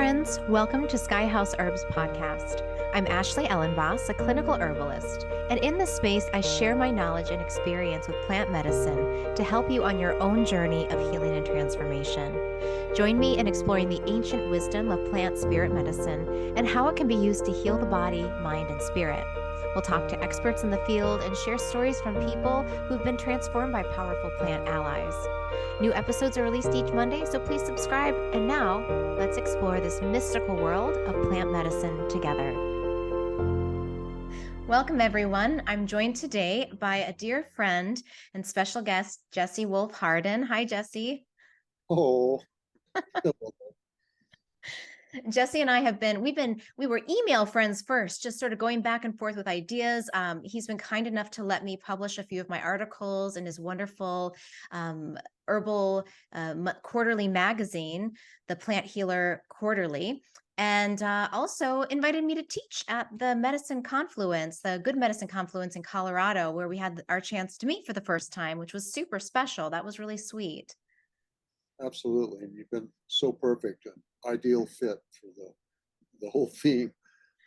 friends. Welcome to Sky House Herbs podcast. I'm Ashley Ellenboss, a clinical herbalist, and in this space, I share my knowledge and experience with plant medicine to help you on your own journey of healing and transformation. Join me in exploring the ancient wisdom of plant spirit medicine and how it can be used to heal the body, mind, and spirit. We'll talk to experts in the field and share stories from people who've been transformed by powerful plant allies. New episodes are released each Monday, so please subscribe. And now, let's explore this mystical world of plant medicine together. Welcome, everyone. I'm joined today by a dear friend and special guest, Jesse Wolf Hardin. Hi, Jesse. Oh, Jesse and I we were email friends first, just sort of going back and forth with ideas. He's been kind enough to let me publish a few of my articles in his wonderful herbal quarterly magazine, the Plant Healer Quarterly. And also invited me to teach at the Medicine Confluence, the Good Medicine Confluence in Colorado, where we had our chance to meet for the first time, which was super special. That was really sweet. absolutely. And you've been so perfect, an ideal fit for the whole theme.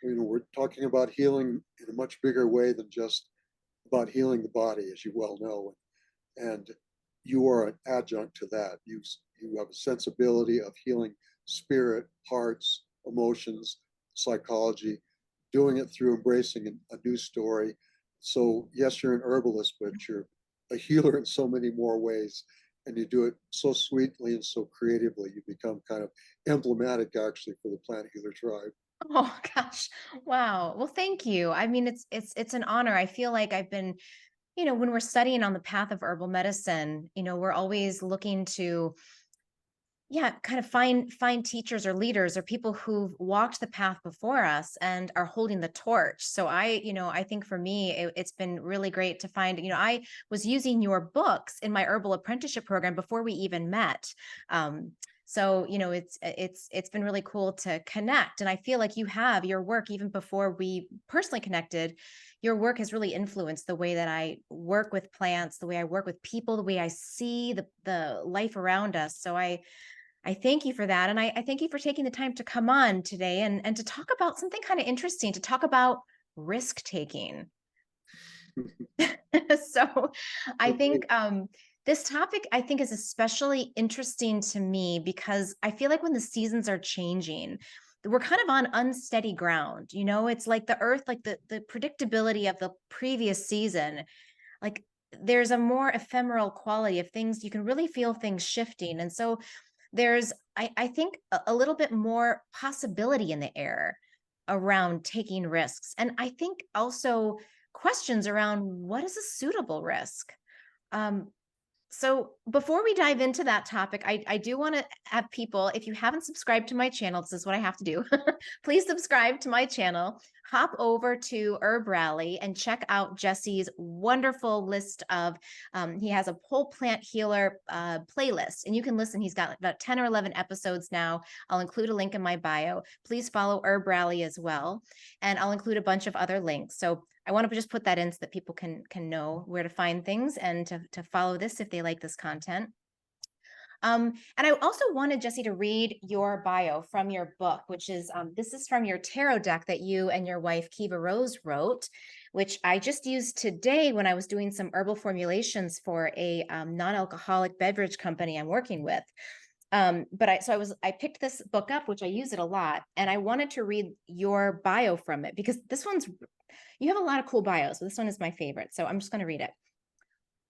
We're talking about healing in a much bigger way than just about healing the body, as you well know. And you are an adjunct to that. You have a sensibility of healing spirit, hearts, emotions, psychology, doing it through embracing a new story. So yes, you're an herbalist, but you're a healer in so many more ways. And you do it so sweetly and so creatively. You become kind of emblematic, actually, for the plant healer tribe. Oh gosh. Wow. Well, thank you. I mean, it's an honor. I feel like I've been, when we're studying on the path of herbal medicine, we're always looking to kind of find teachers or leaders or people who've walked the path before us and are holding the torch. So I think for me, it's been really great to find, I was using your books in my herbal apprenticeship program before we even met. So, it's been really cool to connect. And I feel like you have your work, even before we personally connected, your work has really influenced the way that I work with plants, the way I work with people, the way I see the life around us. So I thank you for that. And I thank you for taking the time to come on today and to talk about something kind of interesting, to talk about risk taking. So I think this topic, I think, is especially interesting to me because I feel like when the seasons are changing, we're kind of on unsteady ground. It's like the earth, like the predictability of the previous season, like there's a more ephemeral quality of things. You can really feel things shifting. And so there's, I think, a little bit more possibility in the air around taking risks. And I think also questions around what is a suitable risk. Um, so before we dive into that topic, I do want to have people, if you haven't subscribed to my channel, this is what I have to do. Please subscribe to my channel, hop over to Herb Rally and check out Jesse's wonderful list of, he has a whole plant healer playlist and you can listen. He's got about 10 or 11 episodes now. I'll include a link in my bio. Please follow Herb Rally as well. And I'll include a bunch of other links. So I want to just put that in so that people can know where to find things and to follow this if they like this content. And I also wanted Jesse to read your bio from your book, which is, this is from your tarot deck that you and your wife Kiva Rose wrote, which I just used today when I was doing some herbal formulations for a non-alcoholic beverage company I'm working with. But I picked this book up, which I use it a lot, and I wanted to read your bio from it because you have a lot of cool bios, but this one is my favorite. So I'm just going to read it.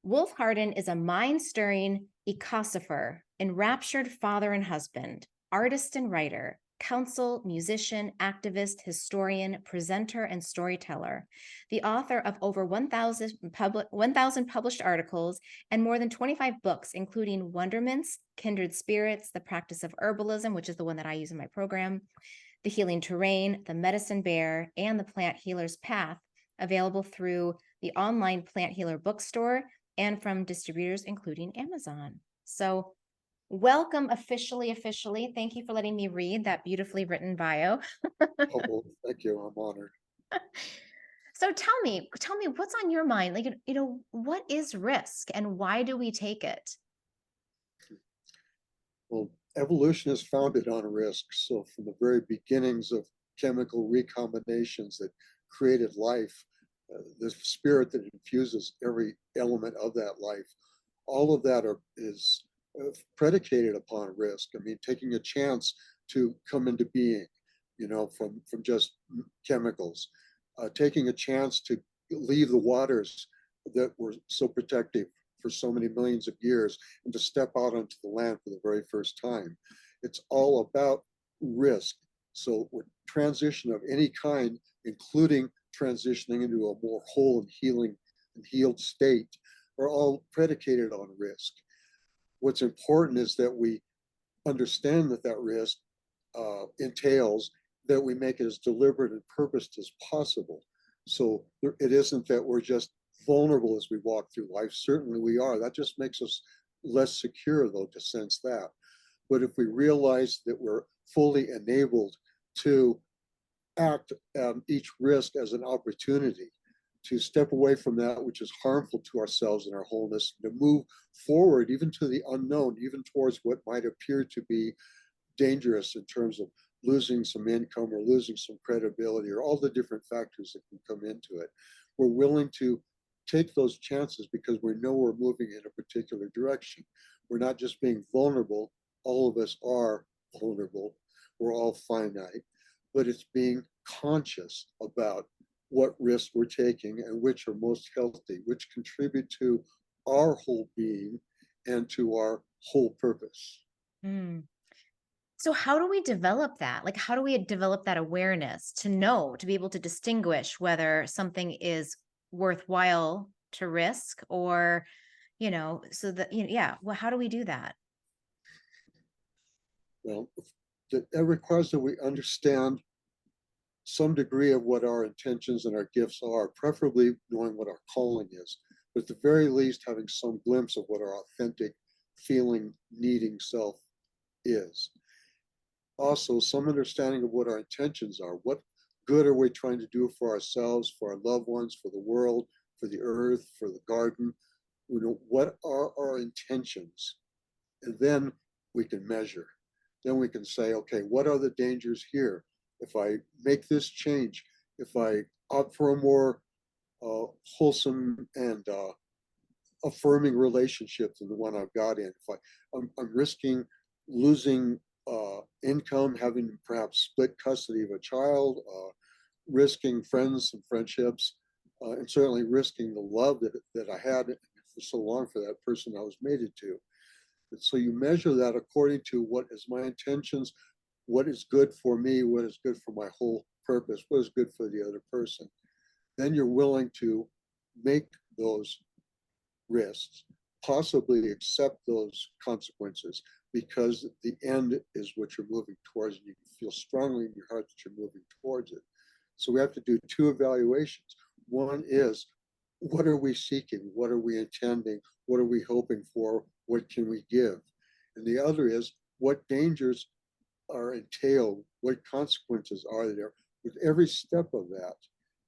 Wolf Hardin is a mind-stirring ecosopher, enraptured father and husband, artist and writer, counsel, musician, activist, historian, presenter, and storyteller. The author of over 1,000 published articles and more than 25 books, including Wonderments, Kindred Spirits, The Practice of Herbalism, which is the one that I use in my program, The Healing Terrain, The Medicine Bear, and The Plant Healer's Path, available through the online Plant Healer bookstore and from distributors, including Amazon. So welcome officially. Thank you for letting me read that beautifully written bio. Oh, thank you. I'm honored. So tell me what's on your mind? Like, what is risk and why do we take it? Well, evolution is founded on risk. So from the very beginnings of chemical recombinations that created life, the spirit that infuses every element of that life, all of that is predicated upon risk. I mean, taking a chance to come into being, from just chemicals, taking a chance to leave the waters that were so protective for so many millions of years and to step out onto the land for the very first time. It's all about risk. So with transition of any kind, including transitioning into a more whole and healing and healed state, are all predicated on risk. What's important is that we understand that that risk entails that we make it as deliberate and purposed as possible. So it isn't that we're just vulnerable as we walk through life. Certainly we are. That just makes us less secure, though, to sense that. But if we realize that we're fully enabled to act each risk as an opportunity to step away from that which is harmful to ourselves and our wholeness, to move forward, even to the unknown, even towards what might appear to be dangerous in terms of losing some income or losing some credibility or all the different factors that can come into it. We're willing to take those chances because we know we're moving in a particular direction. We're not just being vulnerable. All of us are vulnerable. We're all finite, but it's being conscious about what risks we're taking and which are most healthy, which contribute to our whole being and to our whole purpose. Mm. So how do we develop that? Like, how do we develop that awareness to know, to be able to distinguish whether something is worthwhile to risk or, so that, yeah, well, how do we do that? Well, that requires that we understand some degree of what our intentions and our gifts are, preferably knowing what our calling is, but at the very least, having some glimpse of what our authentic feeling, needing self is. Also, some understanding of what our intentions are. What good are we trying to do for ourselves, for our loved ones, for the world, for the earth, for the garden? What are our intentions? And then we can measure. Then we can say, okay, what are the dangers here? If I make this change, if I opt for a more wholesome and affirming relationship than the one I've got in, if I'm risking losing income, having perhaps split custody of a child, risking friends and friendships, and certainly risking the love that I had for so long for that person I was mated to. And so you measure that according to what is my intentions, what is good for me, what is good for my whole purpose, what is good for the other person. Then you're willing to make those risks, possibly accept those consequences, because the end is what you're moving towards, and you feel strongly in your heart that you're moving towards it. So we have to do two evaluations. One is, what are we seeking? What are we intending? What are we hoping for? What can we give? And the other is, what dangers are entailed? What consequences are there with every step of that?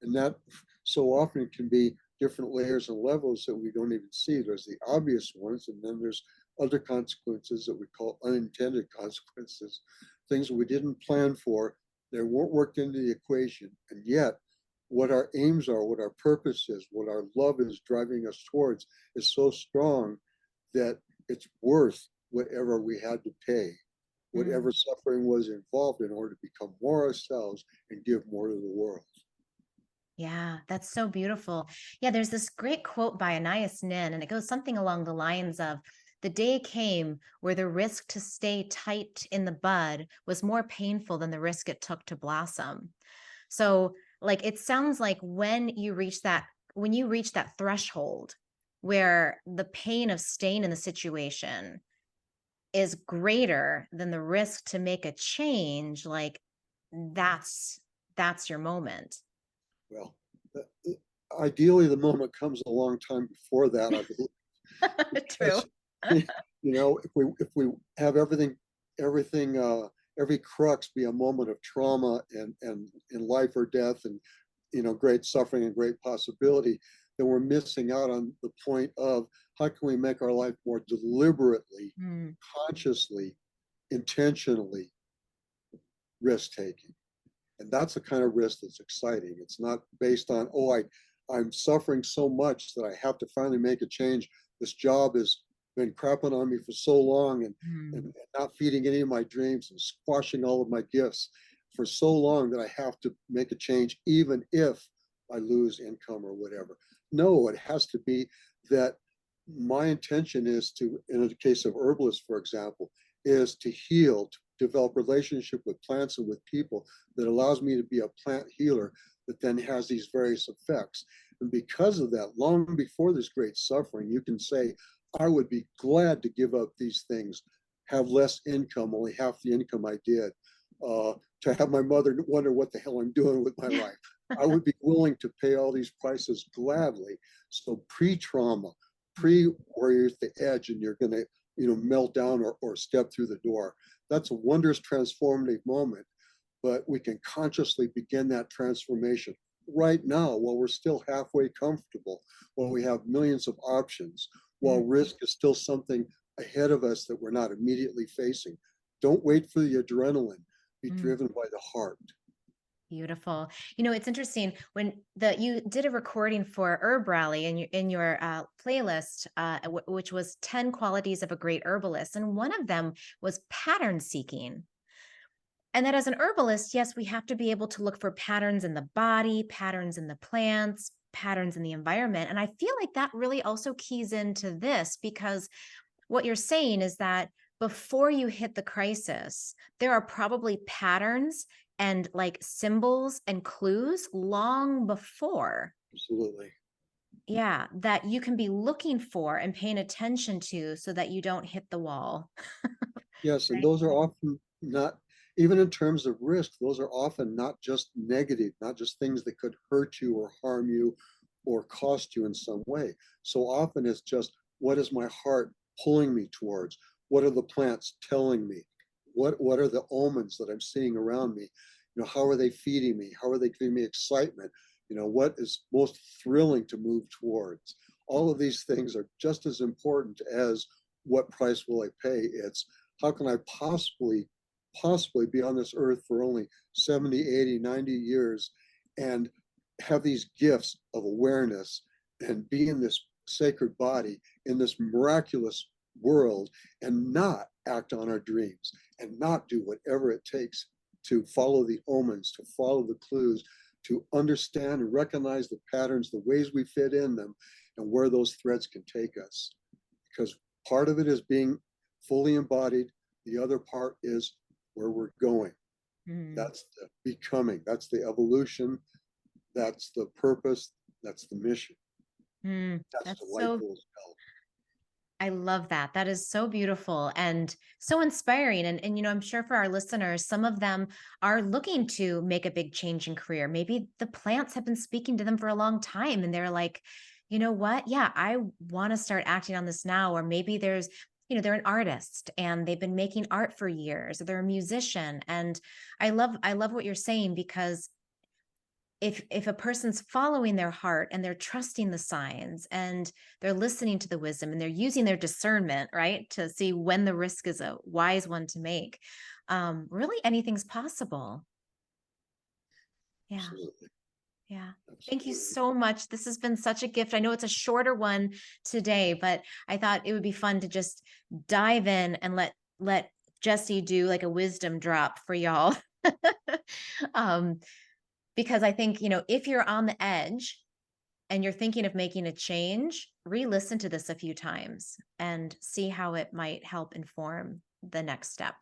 And that so often can be different layers and levels that we don't even see. There's the obvious ones, and then there's other consequences that we call unintended consequences, things we didn't plan for, they weren't worked into the equation. And yet, what our aims are, what our purpose is, what our love is driving us towards is so strong that it's worth whatever we had to pay, whatever suffering was involved in order to become more ourselves and give more to the world. Yeah, that's so beautiful. Yeah, there's this great quote by Anais Nin, and it goes something along the lines of, the day came where the risk to stay tight in the bud was more painful than the risk it took to blossom. So, like, it sounds like when you reach that threshold where the pain of staying in the situation is greater than the risk to make a change, like that's your moment. Well, ideally, the moment comes a long time before that, I believe. True. Because, if we have everything, every crux be a moment of trauma and in life or death, and great suffering and great possibility, then we're missing out on the point of how can we make our life more deliberately, Mm, consciously intentionally risk taking. And that's the kind of risk that's exciting. It's not based on, oh, I'm suffering so much that I have to finally make a change. This job has been crapping on me for so long, and not feeding any of my dreams and squashing all of my gifts for so long that I have to make a change, even if I lose income or whatever. No, it has to be that my intention is to, in the case of herbalists, for example, is to heal, to develop relationship with plants and with people that allows me to be a plant healer that then has these various effects. And because of that, long before this great suffering, you can say, I would be glad to give up these things, have less income, only half the income I did, to have my mother wonder what the hell I'm doing with my life. I would be willing to pay all these prices gladly. So pre-trauma, where you're at the edge and you're going to, melt down or step through the door. That's a wondrous transformative moment, but we can consciously begin that transformation right now while we're still halfway comfortable, while we have millions of options, while risk is still something ahead of us that we're not immediately facing. Don't wait for the adrenaline. Be driven by the heart. Beautiful. It's interesting when you did a recording for Herb Rally in your playlist, which was 10 qualities of a great herbalist, and one of them was pattern seeking. And that as an herbalist, yes, we have to be able to look for patterns in the body, patterns in the plants, patterns in the environment. And I feel like that really also keys into this because what you're saying is that before you hit the crisis, there are probably patterns and like symbols and clues long before. Absolutely. Yeah, that you can be looking for and paying attention to so that you don't hit the wall. Yes, and Right. those are often not, even in terms of risk, those are often not just negative, not just things that could hurt you or harm you or cost you in some way. So often it's just, what is my heart pulling me towards? What are the plants telling me? What are the omens that I'm seeing around me? How are they feeding me? How are they giving me excitement? What is most thrilling to move towards? All of these things are just as important as what price will I pay? It's how can I possibly be on this earth for only 70, 80, 90 years and have these gifts of awareness and be in this sacred body in this miraculous world and not act on our dreams and not do whatever it takes to follow the omens, to follow the clues, to understand and recognize the patterns, the ways we fit in them, and where those threads can take us. Because part of it is being fully embodied, the other part is where we're going. That's the becoming, that's the evolution, that's the purpose, that's the mission. That's That's so delightful as hell. I love that. That is so beautiful and so inspiring. And I'm sure for our listeners, some of them are looking to make a big change in career. Maybe the plants have been speaking to them for a long time and they're like, you know what? Yeah, I want to start acting on this now. Or maybe they're an artist and they've been making art for years, or they're a musician. And I love what you're saying because if a person's following their heart and they're trusting the signs and they're listening to the wisdom and they're using their discernment, right, to see when the risk is a wise one to make, really anything's possible. Yeah. Absolutely. Yeah. Thank you Absolutely. so much. This has been such a gift. I know it's a shorter one today, but I thought it would be fun to just dive in and let Jesse do like a wisdom drop for y'all. um, because I think, if you're on the edge and you're thinking of making a change, re-listen to this a few times and see how it might help inform the next step.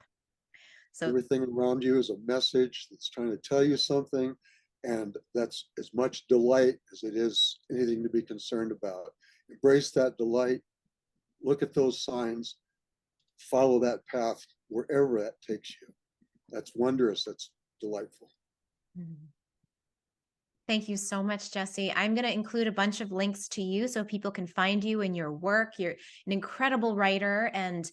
So Everything around you is a message that's trying to tell you something, and that's as much delight as it is anything to be concerned about. Embrace that delight, look at those signs, follow that path wherever that takes you. That's wondrous, that's delightful. mhm. Thank you so much, Jesse. I'm going to include a bunch of links to you so people can find you and your work. You're an incredible writer, and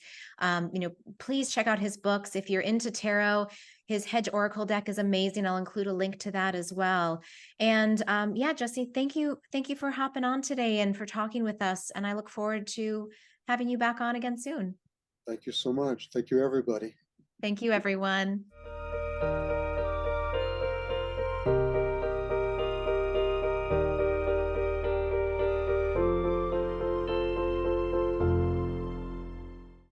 please check out his books. If you're into tarot, his Hedge Oracle deck is amazing. I'll include a link to that as well. And yeah, Jesse, thank you for hopping on today and for talking with us. And I look forward to having you back on again soon. Thank you so much. Thank you, everybody. Thank you, everyone.